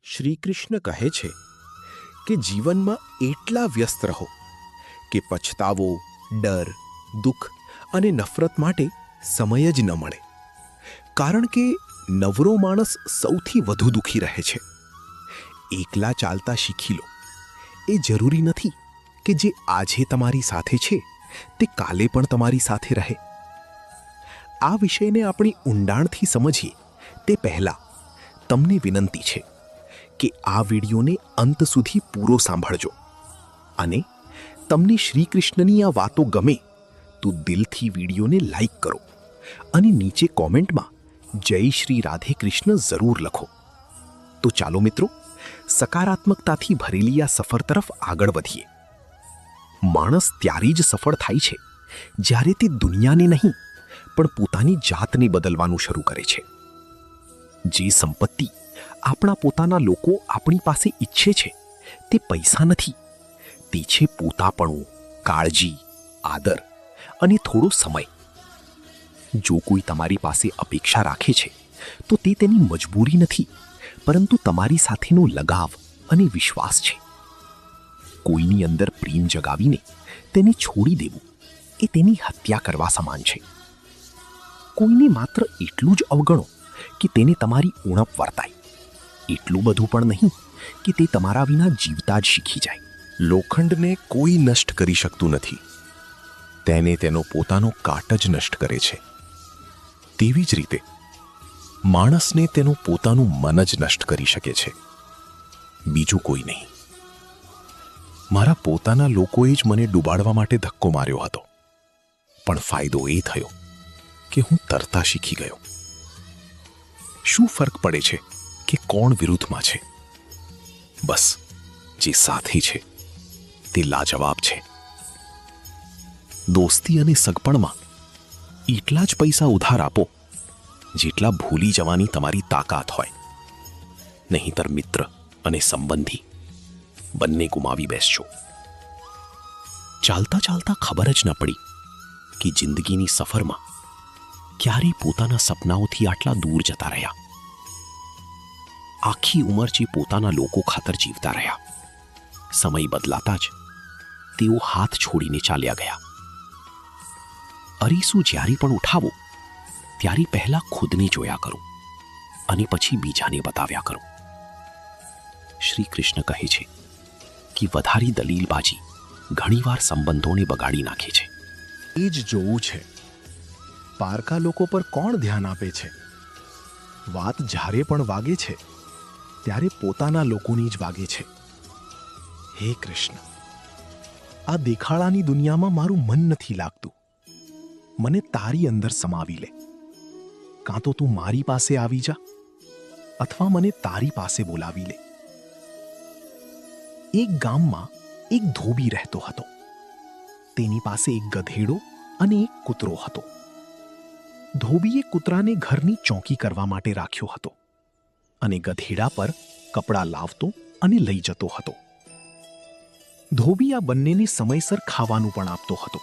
શ્રી કૃષ્ણ કહે છે કે જીવનમાં એટલા વ્યસ્ત રહો કે પછતાવો, ડર, દુઃખ અને નફરત માટે સમય જ ન મળે. કારણ કે નવરો માણસ સૌથી વધુ દુઃખી રહે છે. એકલા ચાલતા શીખી લો. એ જરૂરી નથી કે જે આજે તમારી સાથે છે તે કાલે પણ તમારી સાથે રહે. આ વિષયને આપણી ઊંડાણથી સમજીએ તે પહેલાં તમને વિનંતી છે કે આ વિડીયોને અંત સુધી પૂરો સાંભળજો. અને તમને શ્રી કૃષ્ણની આ વાતો ગમે તો દિલથી વિડીયોને લાઈક કરો અને નીચે કોમેન્ટમાં જય શ્રી રાધે કૃષ્ણ જરૂર લખો. તો ચાલો મિત્રો, સકારાત્મકતાથી ભરેલી આ સફર તરફ આગળ વધીએ. માણસ ત્યારે જ સફળ થાય છે જ્યારે તે દુનિયાને નહીં પણ પોતાની જાતને બદલવાનું શરૂ કરે છે. જે સંપત્તિ આપણા પોતાના લોકો આપણી પાસે ઈચ્છે છે તે પૈસા નથી, તે છે પોતાપણું, કાળજી, આદર અને થોડો સમય. જો કોઈ તમારી પાસે અપેક્ષા રાખે છે તો તે તેની મજબૂરી નથી, પરંતુ તમારી સાથેનો લગાવ અને વિશ્વાસ છે. કોઈની અંદર પ્રેમ જગાવીને તેને છોડી દેવું એ તેની હત્યા કરવા સમાન છે. કોઈને માત્ર એટલું જ અવગણો કે તેને તમારી ઉણપ વર્તાય. એટલું બધું પણ નહીં કે તે તમારા વિના જીવતા જ શીખી જાય. લોખંડને કોઈ નષ્ટ કરી શકતું નથી, તેને તેનો પોતાનો કાટ જ નષ્ટ કરે છે. તેવી જ રીતે માણસને તેનું પોતાનું મન જ નષ્ટ કરી શકે છે, બીજું કોઈ નહીં. મારા પોતાના લોકોએ જ મને ડૂબાડવા માટે ધક્કો માર્યો હતો, પણ ફાયદો એ થયો કે હું તરતા શીખી ગયો. શું ફરક પડે છે કે કોણ વિરુદ્ધમાં છે? બસ જે સાથે છે તે લાજવાબ છે. દોસ્તી અને સગપણમાં એટલા જ પૈસા ઉધાર આપો જેટલા ભૂલી જવાની તમારી તાકાત હોય. નહીંતર મિત્ર અને સંબંધી બંને ગુમાવી બેસજો. ચાલતા ચાલતા ખબર જ ન પડી કે જિંદગીની સફરમાં ક્યારેય પોતાના સપનાઓથી આટલા દૂર જતા રહ્યા. આખી ઉંમર જે પોતાના લોકો ખાતર જીવતા રહ્યા, સમય બદલાતા જ તેઓ હાથ છોડીને ચાલ્યા ગયા. અરીસું જ્યારે પણ ઉઠાવો ત્યારે પહેલા ખુદને જોયા કરો અને પછી બીજાને બતાવ્યા કરો. શ્રી કૃષ્ણ કહે છે કે વધારી દલીલબાજી ઘણીવાર સંબંધોને બગાડી નાખે છે. એ જ જોવું છે પારકા લોકો પર કોણ ધ્યાન આપે છે. વાત જ્યારે પણ વાગે છે ત્યારે પોતાના લોકોની જ વાગે છે. હે કૃષ્ણ, આ દેખાડાની દુનિયામાં મારું મન નથી લાગતું. મને તારી અંદર સમાવી લે. કાં તો તું મારી પાસે આવી જા અથવા મને તારી પાસે બોલાવી લે. એક ગામમાં એક ધોબી રહેતો હતો. તેની પાસે એક ગધેડો અને એક કૂતરો હતો. ધોબીએ કૂતરાને ઘરની ચોકી કરવા માટે રાખ્યો હતો અને ગધેડા પર કપડાં લાવતો અને લઈ જતો હતો. ધોબી આ બંનેને સમયસર ખાવાનું પણ આપતો હતો,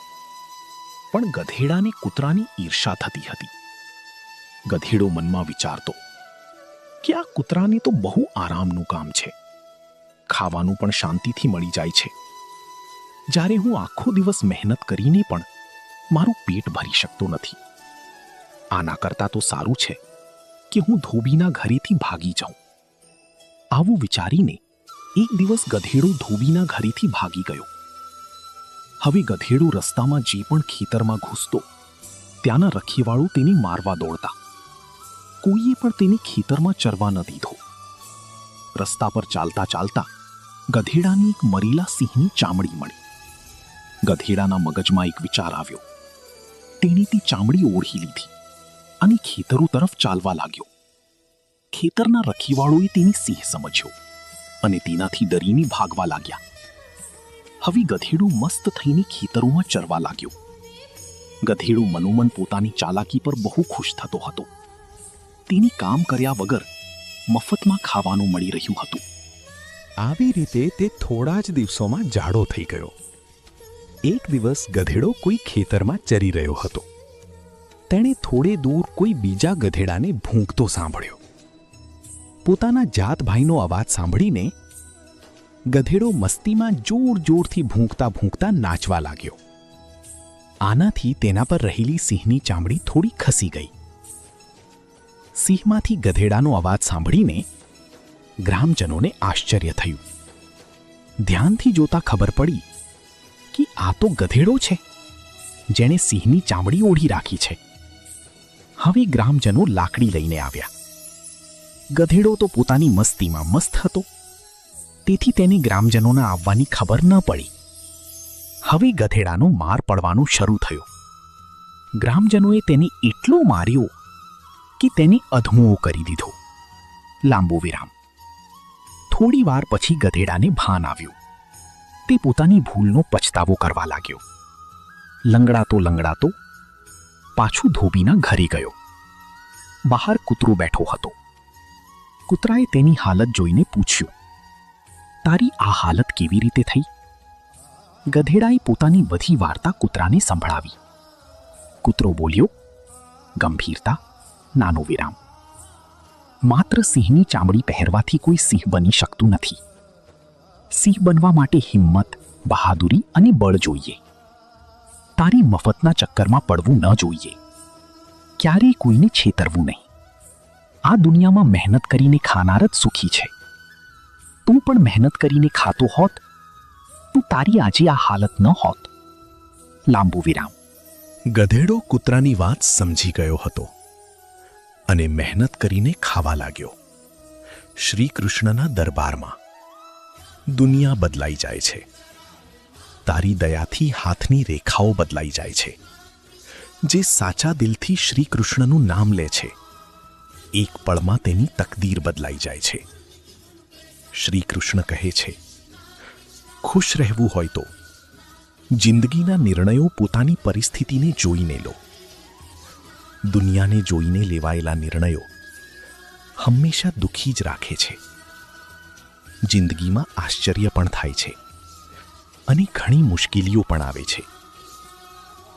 પણ ગધેડાને કૂતરાની ઈર્ષા થતી હતી. ગધેડો મનમાં વિચારતો કે આ કૂતરાને તો બહુ આરામનું કામ છે, ખાવાનું પણ શાંતિથી મળી જાય છે, જ્યારે હું આખો દિવસ મહેનત કરીને પણ મારું પેટ ભરી શકતો નથી. આના કરતાં તો સારું છે કે હું ધોબીના ઘરેથી ભાગી જાઉં. આવું વિચારીને એક દિવસ ગધેડો ધોબીના ઘરેથી ભાગી ગયો. હવે ગધેડો રસ્તામાં જે પણ ખેતરમાં ઘૂસતો ત્યાંના રખીવાળો તેને મારવા દોડતા. કોઈએ પણ તેને ખેતરમાં ચરવા ન દીધો. રસ્તા પર ચાલતા ચાલતા ગધેડાને એક મરેલા સિંહની ચામડી મળી. ગધેડાના મગજમાં એક વિચાર આવ્યો. તેણે તે ચામડી ઓઢી લીધી અને ખેતરો તરફ ચાલવા લાગ્યો. ખેતરના રખીવાળોએ તેની સિંહ સમજ્યો અને તેનાથી ડરીને ભાગવા લાગ્યા. હવે ગધેડો મસ્ત થઈને ખેતરોમાં ચરવા લાગ્યો. ગધેડો મનોમન પોતાની ચાલાકી પર બહુ ખુશ થતો હતો. તેને કામ કર્યા વગર મફતમાં ખાવાનું મળી રહ્યું હતું. આવી રીતે તે થોડા જ દિવસોમાં જાડો થઈ ગયો. એક દિવસ ગધેડો કોઈ ખેતરમાં ચરી રહ્યો હતો. તેણે થોડે દૂર કોઈ બીજા ગધેડાને ભૂંકતો સાંભળ્યો. પોતાના જાતભાઈનો અવાજ સાંભળીને ગધેડો મસ્તીમાં જોર જોરથી ભૂંકતા ભૂંકતા નાચવા લાગ્યો. આનાથી તેના પર રહેલી સિંહની ચામડી થોડી ખસી ગઈ. સિંહમાંથી ગધેડાનો અવાજ સાંભળીને ગ્રામજનોને આશ્ચર્ય થયું. ધ્યાનથી જોતા ખબર પડી કે આ તો ગધેડો છે, જેણે સિંહની ચામડી ઓઢી રાખી છે. હવે ગ્રામજનો લાકડી લઈને આવ્યા. ગધેડો તો પોતાની મસ્તીમાં મસ્ત હતો, તેથી તેને ગ્રામજનોના આવવાની ખબર ન પડી. હવે ગધેડાનો માર પડવાનો શરૂ થયો. ગ્રામજનોએ તેને એટલો માર્યો કે તેને અધમુઓ કરી દીધો. લાંબો વિરામ. થોડી વાર પછી ગધેડાને ભાન આવ્યું. તે પોતાની ભૂલનો પછતાવો કરવા લાગ્યો. લંગડાતો લંગડાતો પાછું ધોબીના ઘરે ગયો. બહાર કૂતરો બેઠો હતો. કૂતરાએ તેની હાલત જોઈને પૂછ્યું, તારી આ હાલત કેવી રીતે થઈ? ગધેડાએ પોતાની બધી વાર્તા કૂતરાને સંભળાવી. કૂતરો બોલ્યો, ગંભીરતા, નાનો વિરામ. માત્ર સિંહની ચામડી પહેરવાથી કોઈ સિંહ બની શકતું નથી. સિંહ બનવા માટે હિંમત, બહાદુરી અને બળ જોઈએ. તારી મફતના ચક્કરમાં પડવું ન જોઈએ. ક્યારેય કોઈને છેતરવું નહીં. આ દુનિયામાં મહેનત કરીને ખાનાર જ સુખી છે. તું પણ મહેનત કરીને ખાતો હોત તો તારી આજે આ હાલત ન હોત. લાંબુ વિરામ. ગધેડો કૂતરાની વાત સમજી ગયો હતો અને મહેનત કરીને ખાવા લાગ્યો. શ્રી કૃષ્ણના દરબારમાં દુનિયા બદલાઈ જાય છે. તારી દયાથી હાથની રેખાઓ બદલાઈ જાય છે. જે સાચા દિલથી શ્રી કૃષ્ણનું નામ લે છે, એક પળમાં તેની તકદીર બદલાઈ જાય છે. શ્રી કૃષ્ણ કહે છે, ખુશ રહેવું હોય તો જિંદગીના નિર્ણયો પોતાની પરિસ્થિતિને જોઈને લો. દુનિયાને જોઈને લેવાયેલા નિર્ણયો હંમેશા દુઃખી જ રાખે છે. જિંદગીમાં આશ્ચર્ય પણ થાય છે અને ઘણી મુશ્કેલીઓ પણ આવે છે,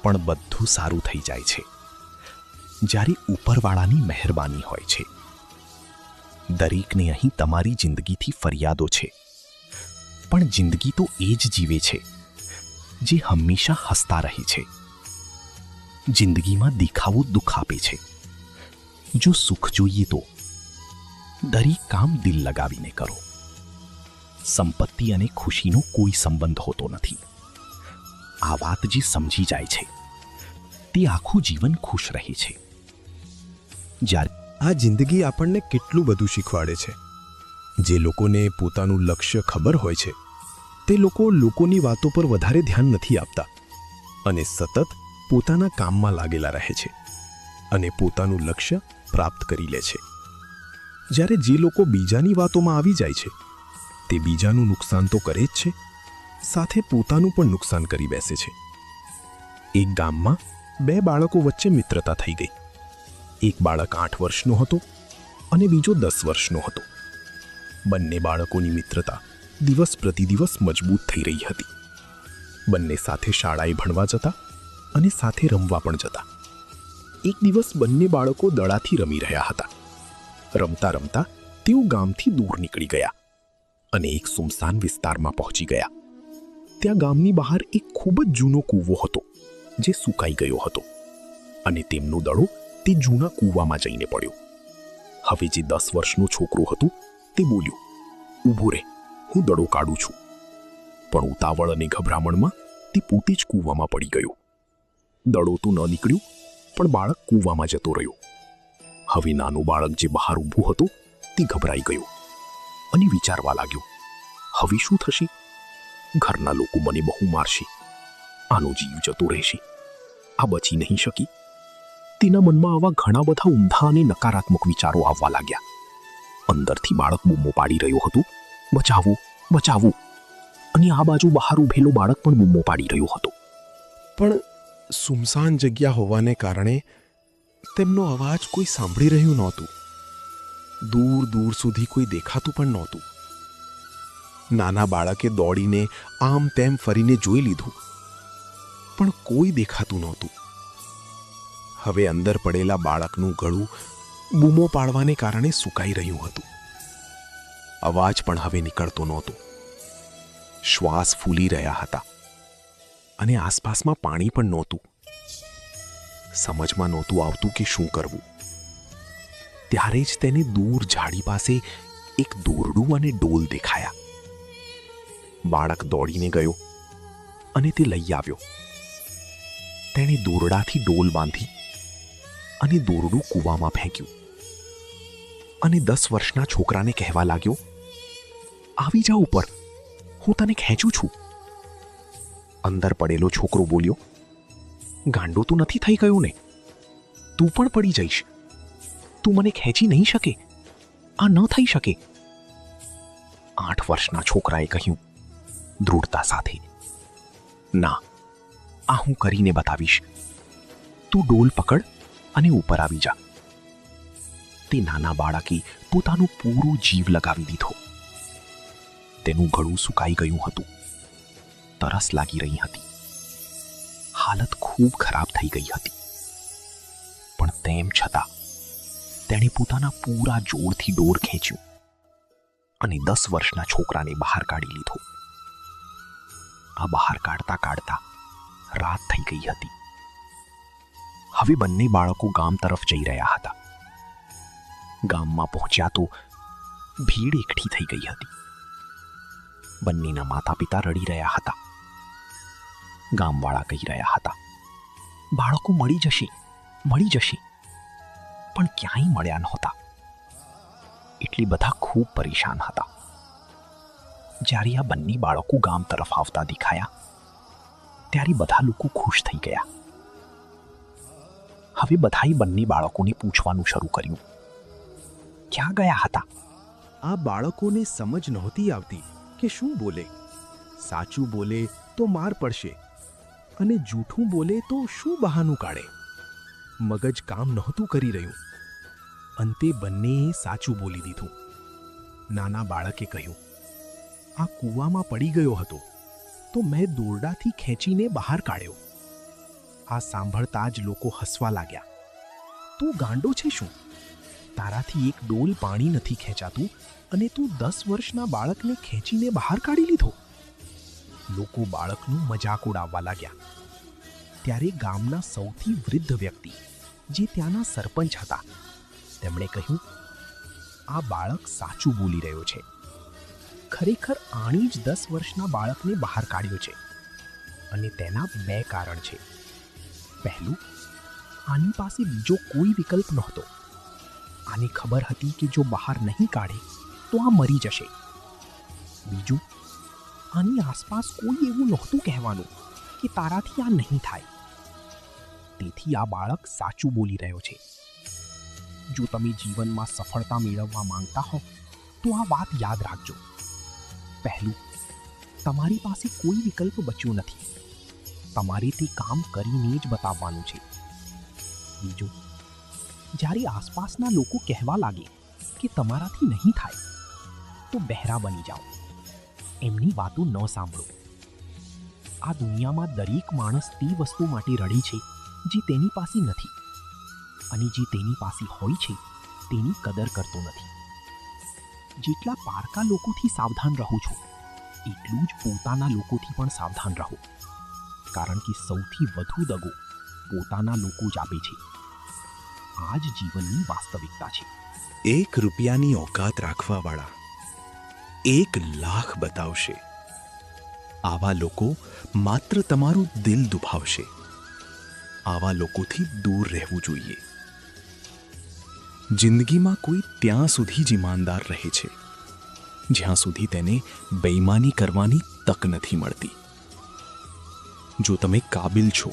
પણ બધું સારું થઈ જાય છે જ્યારે ઉપરવાળાની મહેરબાની હોય છે. દરેકને અહીં તમારી જિંદગીથી ફરિયાદો છે, પણ જિંદગી તો એ જ જીવે છે જે હંમેશા હસતા રહે છે. જિંદગીમાં દેખાવો દુઃખ આપે છે. જો સુખ જોઈએ તો દરેક કામ દિલ લગાવીને કરો. સંપત્તિ અને ખુશીનો કોઈ સંબંધ હોતો નથી. આ વાત જે સમજી જાય છે તે આખું જીવન ખુશ રહે છે. જ્યારે આ જિંદગી આપણને કેટલું બધું શીખવાડે છે. જે લોકોને પોતાનું લક્ષ્ય ખબર હોય છે તે લોકોની વાતો પર વધારે ધ્યાન નથી આપતા અને સતત પોતાના કામમાં લાગેલા રહે છે અને પોતાનું લક્ષ્ય પ્રાપ્ત કરી લે છે. જ્યારે જે લોકો બીજાની વાતોમાં આવી જાય છે તે બીજાનું નુકસાન તો કરે જ છે, સાથે પોતાનું પણ નુકસાન કરી બેસે છે. એક ગામમાં બે બાળકો વચ્ચે મિત્રતા થઈ ગઈ. એક બાળક 8 વર્ષનો હતો અને બીજો 10 વર્ષનો હતો. બંને બાળકોની મિત્રતા દિવસ પ્રતિદિવસ મજબૂત થઈ રહી હતી. બંને સાથે શાળાએ ભણવા જતા અને સાથે રમવા પણ જતા. એક દિવસ બંને બાળકો દડાથી રમી રહ્યા હતા. રમતા રમતા તેઓ ગામથી દૂર નીકળી ગયા અને એક સુમસાન વિસ્તારમાં પહોંચી ગયા. ત્યાં ગામની બહાર એક ખૂબ જ જૂનો કૂવો હતો જે સુકાઈ ગયો હતો અને તેમનો દડો તે જૂના કૂવામાં જઈને પડ્યો. હવે જે 10 વર્ષનો છોકરો હતો તે બોલ્યો, ઊભો રહે, હું દડો કાઢું છું. પણ ઉતાવળ અને ગભરામણમાં તે પોતે જ કૂવામાં પડી ગયો. દડો તો ન નીકળ્યો, પણ બાળક કૂવામાં જતો રહ્યો. હવે નાનું બાળક જે બહાર ઊભું હતો તે ગભરાઈ ગયો અને વિચારવા લાગ્યો, હવે શું થશે? ઘરના લોકો મને બહુ મારશે, આનો જીવ જતો રહેશે, આ બચી નહીં શકી. તેના મનમાં આવા ઘણા બધા ઊંધા અને નકારાત્મક વિચારો આવવા લાગ્યા. અંદરથી બાળક બૂમો પાડી રહ્યો હતો, બચાવો, બચાવો. અને આ બાજુ બહાર ઊભેલો બાળક પણ બૂમો પાડી રહ્યો હતો. પણ સુમસાન જગ્યા હોવાને કારણે તેમનો અવાજ કોઈ સાંભળી રહ્યું નહોતું. દૂર દૂર સુધી કોઈ દેખાતું પણ નહોતું. નાના બાળકે દોડીને આમ તેમ ફરીને જોઈ લીધું, પણ કોઈ દેખાતું નહોતું. હવે અંદર પડેલા બાળકનું ગળું બૂમો પાડવાને કારણે સુકાઈ રહ્યું હતું. અવાજ પણ હવે નીકળતો નહોતો. શ્વાસ ફૂલી રહ્યા હતા અને આસપાસમાં પાણી પણ નહોતું. સમજમાં નહોતું આવતું કે શું કરવું. ત્યારે જ તેને દૂર ઝાડી પાસે એક દોરડું અને ડોલ દેખાયા. બાળક દોડીને ગયો અને તે લઈ આવ્યો. તેણે દોરડાથી ડોલ બાંધી અને દોરડું કૂવામાં ફેંક્યું અને 10 વર્ષના છોકરાને કહેવા લાગ્યો, આવી જા ઉપર, હું તને ખેંચું છું. અંદર પડેલો છોકરો બોલ્યો, ગાંડો તો નથી થઈ ગયો ને? તું પણ પડી જઈશ. તું મને ખેંચી નહીં શકે. આ ન થઈ શકે. 8 વર્ષના છોકરાએ કહ્યું દૃઢતા સાથે, ના, આ હું કરીને બતાવીશ. તું ડોલ પકડ અને ઉપર આવી જા. તે નાના બાળકે પોતાનો પૂરો જીવ લગાવી દીધો. તેનું ગળું સુકાઈ ગયું હતું. તરસ લાગી રહી હતી. હાલત ખૂબ ખરાબ થઈ ગઈ હતી. પણ તેમ છતાં તેણે પોતાના પૂરા જોરથી ડોર ખેંચ્યું અને 10 વર્ષના છોકરાને બહાર કાઢી લીધો. આ બહાર કાઢતા કાઢતા રાત થઈ ગઈ હતી. હવે બંને બાળકો ગામ તરફ જઈ રહ્યા હતા. ગામમાં પહોંચ્યા તો ભીડ એકઠી થઈ ગઈ હતી. બંનેના માતા પિતા રડી રહ્યા હતા. ગામવાળા કહી રહ્યા હતા, બાળકો મળી જશે, મળી જશે. પણ ક્યાંય મળ્યા નહોતા. એટલે બધા ખૂબ પરેશાન હતા. જ્યારે આ બંને બાળકો ગામ તરફ આવતા દેખાયા ત્યારે બધા લોકો ખુશ થઈ ગયા. હવે બધાએ બંને બાળકોને પૂછવાનું શરૂ કર્યું, ક્યાં ગયા હતા? આ બાળકોને સમજ નહોતી આવતી કે શું બોલે. સાચું બોલે તો માર પડશે અને જૂઠું બોલે તો શું બહાનું કાઢે. મગજ કામ નહોતું કરી રહ્યું. અંતે બંનેએ સાચું બોલી દીધું. નાના બાળકે કહ્યું, આ કૂવામાં પડી ગયો હતો તો મેં દોરડાથી ખેંચીને બહાર કાઢ્યો. આ સાંભળતા જ લોકો હસવા લાગ્યા. તું ગાંડો છે શું? તારાથી એક ડોલ પાણી નથી ખેંચાતું અને તું 10 વર્ષના બાળકને ખેંચીને બહાર કાઢી લીધો. લોકો બાળકનું મજાક ઉડાવવા લાગ્યા. ત્યારે ગામના સૌથી વૃદ્ધ વ્યક્તિ, જે ત્યાંના સરપંચ હતા, તેમણે કહ્યું, આ બાળક સાચું બોલી રહ્યો છે. ખરેખર આણી જ 10 વર્ષના બાળકને બહાર કાઢ્યો છે અને તેના 2 કારણ છે. પહેલું, આની પાસે બીજો કોઈ વિકલ્પ નહોતો. આને ખબર હતી કે જો બહાર નહીં કાઢે તો આ મરી જશે. બીજું, આની આસપાસ કોઈ એવું નહોતું કહેવાનું કે તારાથી આ નહીં થાય. તેથી આ બાળક સાચું બોલી રહ્યો છે. જો તમે જીવનમાં સફળતા મેળવવા માંગતા હો તો આ વાત યાદ રાખજો. પહેલું, તમારી પાસે કોઈ વિકલ્પ બચ્યો નથી. તમારે તે કામ કરીને જ બતાવવાનું છે. બીજું, જ્યારે આસપાસના લોકો કહેવા લાગે કે તમારાથી નહીં થાય તો બહેરા બની જાઓ. એમની વાતો ન સાંભળો. આ દુનિયામાં દરેક માણસ તે વસ્તુ માટે રડે છે જે તેની પાસે નથી, અને જે તેની પાસે હોય છે તેની કદર કરતો નથી. જેટલા પારકા લોકોથી સાવધાન રહો છો એટલું જ પોતાના લોકોથી પણ સાવધાન રહો. કારણ કે સૌથી વધુ દગો પોતાના લોકો જ આપે છે. આ જ જીવનની વાસ્તવિકતા છે. 1 રૂપિયાની ઓકાત રાખવાવાળા 1 લાખ બતાવશે. આવા લોકો માત્ર તમારું દિલ દુભાવશે. આવા લોકોથી દૂર રહેવું જોઈએ. જિંદગીમાં કોઈ ત્યાં સુધી જ ઈમાનદાર રહે છે જ્યાં સુધી તેને બેઈમાની કરવાની તક નથી મળતી. જો તમે કાબિલ છો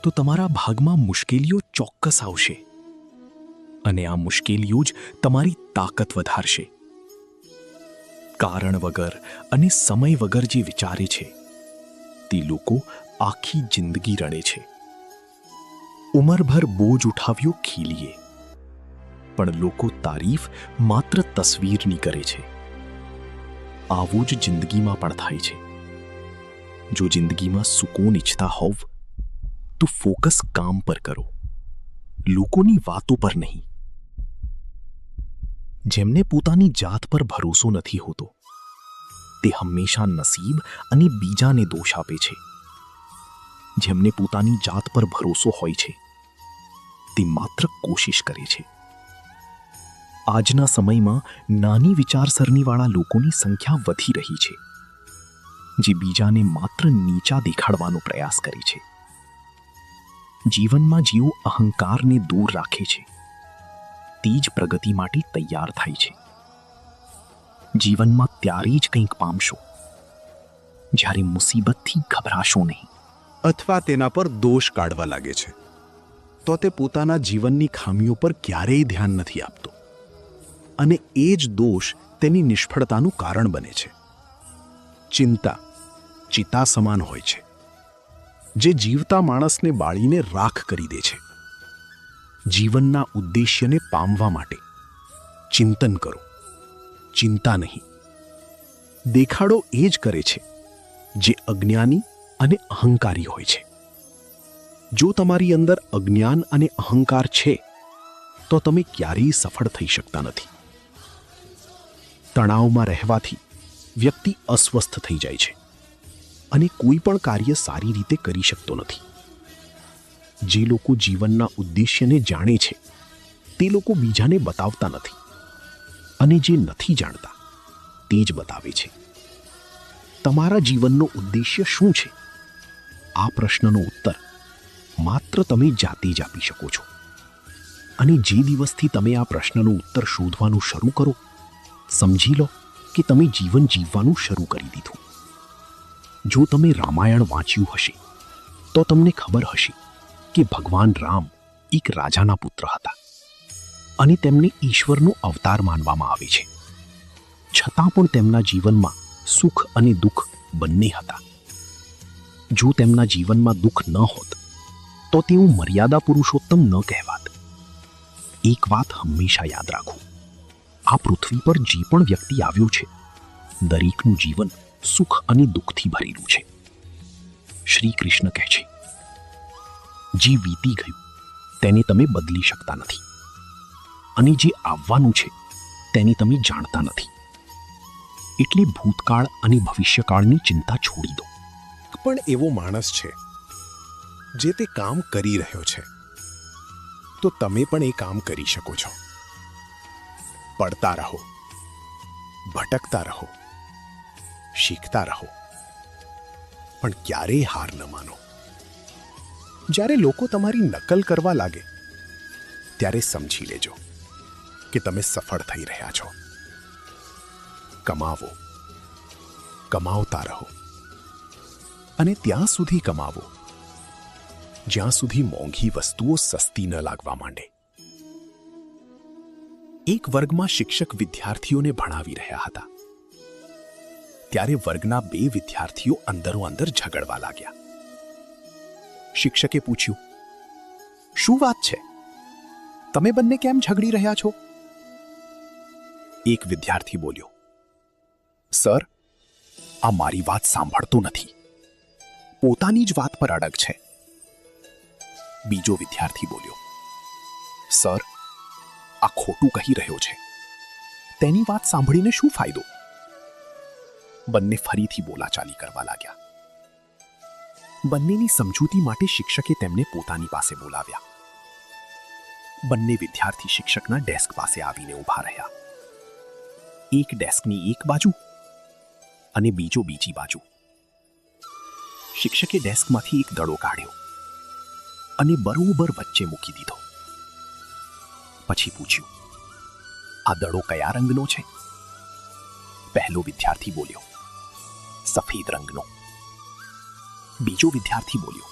તો તમારા ભાગમાં મુશ્કેલીઓ ચોક્કસ આવશે, અને આ મુશ્કેલીઓ જ તમારી તાકાત વધારશે. કારણ વગર અને સમય વગર જે વિચારે છે તે લોકો આખી જિંદગી રડે છે. ઉંમરભર બોજ ઉઠાવ્યો ખીલીએ, પણ લોકો તારીફ માત્ર તસવીરની કરે છે. આવું જ જિંદગીમાં પણ થાય છે. જો જિંદગીમાં સુકૂન ઈચ્છતા હોવ તો ફોકસ કામ પર કરો, લોકોની વાતો પર નહીં. જેમને પોતાની જાત પર ભરોસો નથી હોતો તે હંમેશા નસીબ અને બીજાને દોષ આપે છે. જેમને પોતાની જાત પર ભરોસો હોય છે તે માત્ર કોશિશ કરે છે. આજના સમયમાં નાની વિચારસરણીવાળા લોકોની સંખ્યા વધી રહી છે, જે બીજાને માત્ર નીચા દેખાડવાનો પ્રયાસ કરે છે. જીવનમાં જેઓ અહંકારને દૂર રાખે છે તે જ પ્રગતિ માટે તૈયાર થાય છે. જીવનમાં ત્યારે જ કંઈક પામશો જ્યારે મુસીબતથી ગભરાશો નહીં. અથવા તેના પર દોષ કાઢવા લાગે છે તો તે પોતાના જીવનની ખામીઓ પર ક્યારેય ધ્યાન નથી આપતો, અને એ જ દોષ તેની નિષ્ફળતાનું કારણ બને છે. ચિંતા ચિતા સમાન હોય છે, જે જીવતા માણસને બાળીને રાખ કરી દે છે. જીવનના ઉદ્દેશ્યને પામવા માટે ચિંતન કરો, ચિંતા નહીં. દેખાડો એ જ કરે છે જે અજ્ઞાની અને અહંકારી હોય છે. જો તમારી અંદર અજ્ઞાન અને અહંકાર છે તો તમે ક્યારેય સફળ થઈ શકતા નથી. તણાવમાં રહેવાથી વ્યક્તિ અસ્વસ્થ થઈ જાય છે અને કોઈ પણ કાર્ય સારી રીતે કરી શકતો નથી. જે લોકો જીવનના ઉદ્દેશ્યને જાણે છે તે લોકો બીજાને બતાવતા નથી, અને જે નથી જાણતા તે જ બતાવે છે. તમારા જીવનનો ઉદ્દેશ્ય શું છે? આ પ્રશ્નનો ઉત્તર માત્ર તમે જાતે જ આપી શકો છો. અને જે દિવસથી તમે આ પ્રશ્નનો ઉત્તર શોધવાનું શરૂ કરો, સમજી લો કે તમે જીવન જીવવાનું શરૂ કરી દીધું. જો તમે રામાયણ વાંચ્યું હશે તો તમને ખબર હશે કે ભગવાન રામ એક રાજાના પુત્ર હતા અને તેમને ઈશ્વરનો અવતાર માનવામાં આવે છે. છતાં પણ તેમના જીવનમાં સુખ અને દુઃખ બંને હતા. જો તેમના જીવનમાં દુઃખ ન હોત તો તેઓ મર્યાદા પુરુષોત્તમ ન કહેવાત. એક વાત હંમેશા યાદ રાખો, આ પૃથ્વી પર જે પણ વ્યક્તિ આવ્યો છે દરેકનું જીવન સુખ અને દુઃખથી ભરેલું છે. શ્રી કૃષ્ણ કહે છે, જે વીતી ગયું તેને તમે બદલી શકતા નથી, અને જે આવવાનું છે તેને તમે જાણતા નથી. એટલે ભૂતકાળ અને ભવિષ્યકાળની ચિંતા છોડી દો. પણ એવો માણસ છે જે તે કામ કરી રહ્યો છે, તો તમે પણ એ કામ કરી શકો છો. પડતા રહો, ભટકતા રહો, શીખતા રહો, પણ ક્યારેય હાર ન માનો. જ્યારે લોકો તમારી નકલ કરવા લાગે ત્યારે સમજી લેજો કે તમે સફળ થઈ રહ્યા છો. કમાવો, કમાવતા રહો, અને ત્યાં સુધી કમાવો જ્યાં સુધી મોંઘી વસ્તુઓ સસ્તી ન લાગવા માંડે. એક વર્ગમાં શિક્ષક વિદ્યાર્થીઓને ભણાવી રહ્યા હતા. ત્યારે વર્ગના બે વિદ્યાર્થીઓ અંદરો અંદર ઝઘડવા લાગ્યા. શિક્ષકે પૂછ્યું, શું વાત છે? તમે બંને કેમ ઝઘડી રહ્યા છો? એક વિદ્યાર્થી બોલ્યો, સર, આ મારી વાત સાંભળતો નથી, પોતાની જ વાત પર અડગ છે. બીજો વિદ્યાર્થી બોલ્યો, સર, આ ખોટું કહી રહ્યો છે, તેની વાત સાંભળીને શું ફાયદો? બંને ફરીથી બોલાચાલી કરવા લાગ્યા. બંનેની સમજૂતી માટે શિક્ષકે તેમને પોતાની પાસે બોલાવ્યા. બંને વિદ્યાર્થી શિક્ષકના ડેસ્ક પાસે આવીને ઊભા રહ્યા. એક ડેસ્કની એક બાજુ અને બીજો બીજી બાજુ. શિક્ષકે ડેસ્કમાંથી એક દડો કાઢ્યો અને બરોબર વચ્ચે મૂકી દીધો. પછી પૂછ્યું, આ દડો કયા રંગનો છે? પહેલો વિદ્યાર્થી બોલ્યો, સફેદ રંગનો. બીજો વિદ્યાર્થી બોલ્યો,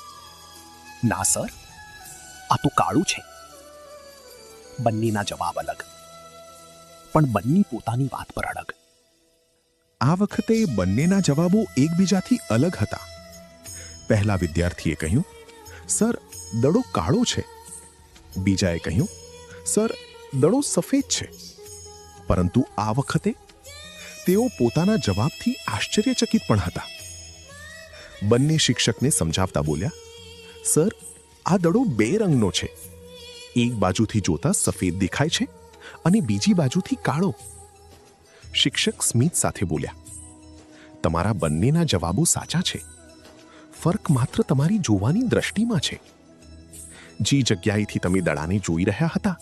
ના સર, આ તો કાળું છે. બંનેના જવાબ અલગ, પણ બંને પોતાની વાત પર અડગ. આ વખતે બંનેના જવાબો એકબીજાથી અલગ હતા. પહેલા વિદ્યાર્થીએ કહ્યું, સર, દડો કાળો છે. બીજાએ કહ્યું, સર, દડો સફેદ છે. પરંતુ આ વખતે તેઓ પોતાના જવાબથી આશ્ચર્યચકિત પણ હતા. બંને શિક્ષકને સમજાવતા બોલ્યા, સર, આ દડો બે રંગનો છે. એક બાજુથી જોતા સફેદ દેખાય છે અને બીજી બાજુથી કાળો. શિક્ષક સ્મિત સાથે બોલ્યા, તમારા બંનેના જવાબો સાચા છે. ફરક માત્ર તમારી જોવાની દ્રષ્ટિમાં છે. જે જગ્યાએથી તમે દડાને જોઈ રહ્યા હતા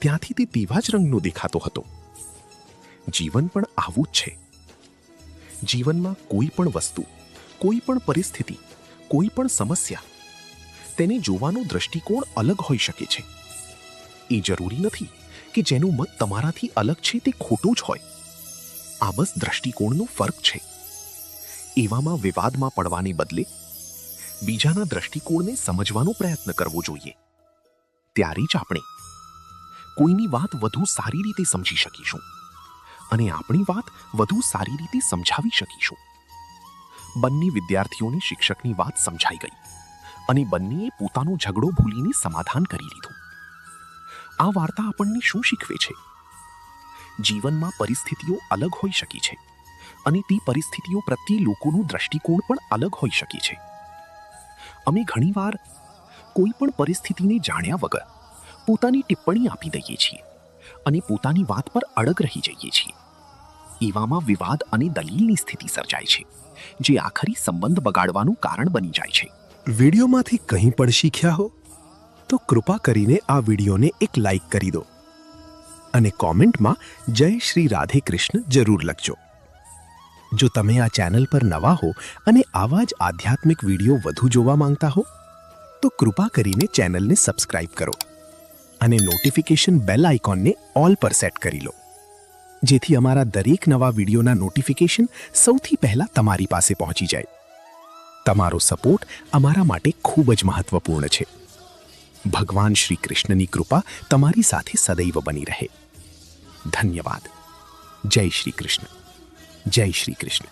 ત્યાંથી તે તેવા જ રંગનો દેખાતો હતો. જીવન પણ આવું જ છે. જીવનમાં કોઈ પણ વસ્તુ, કોઈ પણ પરિસ્થિતિ, કોઈ પણ સમસ્યા, તેને જોવાનો દ્રષ્ટિકોણ અલગ હોઈ શકે છે. એ જરૂરી નથી કે જેનું મત તમારાથી અલગ છે તે ખોટું જ હોય. આ બસ દ્રષ્ટિકોણનો ફરક છે. એવામાં વિવાદમાં પડવાને બદલે બીજાના દ્રષ્ટિકોણને સમજવાનો પ્રયત્ન કરવો જોઈએ. ત્યારે જ આપણે કોઈની વાત વધુ સારી રીતે સમજી શકીશું અને આપણી વાત વધુ સારી રીતે સમજાવી શકીશું. બંને વિદ્યાર્થીઓને શિક્ષકની વાત સમજાઈ ગઈ અને બંનેએ પોતાનો ઝઘડો ભૂલીને સમાધાન કરી લીધું. આ વાર્તા આપણને શું શીખવે છે? જીવનમાં પરિસ્થિતિઓ અલગ હોઈ શકે છે અને તે પરિસ્થિતિઓ પ્રત્યે લોકોનું દ્રષ્ટિકોણ પણ અલગ હોઈ શકે છે. અમે ઘણીવાર કોઈ પણ પરિસ્થિતિને જાણ્યા વગર પોતાની ટિપ્પણી આપી દઈએ છીએ અને પોતાની વાત પર અડગ રહી જઈએ છીએ. એવામાં વિવાદ અને દલીલની સ્થિતિ સર્જાય છે, જે આખરી સંબંધ બગાડવાનું કારણ બની જાય છે. વિડીયોમાંથી કંઈ પણ શીખ્યા હો તો કૃપા કરીને આ વિડીયોને એક લાઈક કરી દો અને કોમેન્ટમાં જય શ્રી રાધે કૃષ્ણ જરૂર લખજો. જો તમે આ ચેનલ પર નવા હો અને આવા જ આધ્યાત્મિક વિડીયો વધુ જોવા માંગતા હો તો કૃપા કરીને ચેનલને સબસ્ક્રાઇબ કરો અને નોટિફિકેશન બેલ આઇકોનને ઓલ પર સેટ કરી લો, જેથી અમારા દરેક નવા વિડીયોના નોટિફિકેશન સૌથી પહેલા તમારી પાસે પહોંચી જાય. તમારો સપોર્ટ અમારા માટે ખૂબ જ મહત્વપૂર્ણ છે. ભગવાન શ્રી કૃષ્ણની કૃપા તમારી સાથે સદૈવ બની રહે. ધન્યવાદ. જય શ્રી કૃષ્ણ. જય શ્રી કૃષ્ણ.